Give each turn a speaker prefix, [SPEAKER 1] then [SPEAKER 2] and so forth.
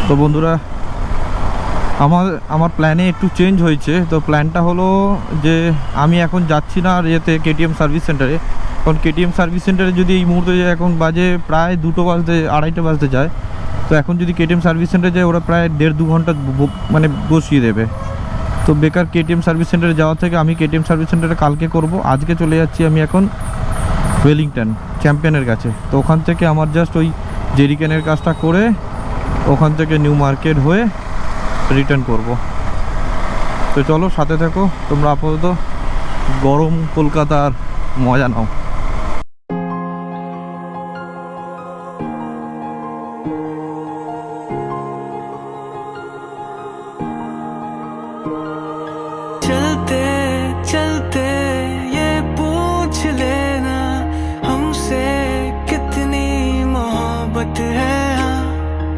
[SPEAKER 1] তো বন্ধুরা, আমার প্ল্যানে একটু চেঞ্জ হয়েছে। তো প্ল্যানটা হলো যে আমি এখন যাচ্ছি না আর ইয়েতে কেটিএম সার্ভিস সেন্টারে, কারণ কেটিএম সার্ভিস সেন্টারে যদি এই মুহূর্তে যাই, এখন বাজে প্রায় 2টো বাজতে 2:30 বাজতে যায়। তো এখন যদি কেটিএম সার্ভিস সেন্টারে যায়, ওরা প্রায় 1.5-2 ঘন্টা মানে বসিয়ে দেবে। তো বেকার কেটিএম সার্ভিস সেন্টারে যাওয়া থেকে আমি কেটিএম সার্ভিস সেন্টারে কালকে করব। আজকে চলে যাচ্ছি আমি এখন ওয়েলিংটন চ্যাম্পিয়নের কাছে। তো ওখান থেকে আমার জাস্ট ওই জেরিকেনের কাজটা করে ওখান থেকে নিউ মার্কেট হয়ে রিটার্ন করব। তো চলো সাথে থাকো তোমরা, আপাতত গরম কলকাতার মজা নাও।
[SPEAKER 2] चलते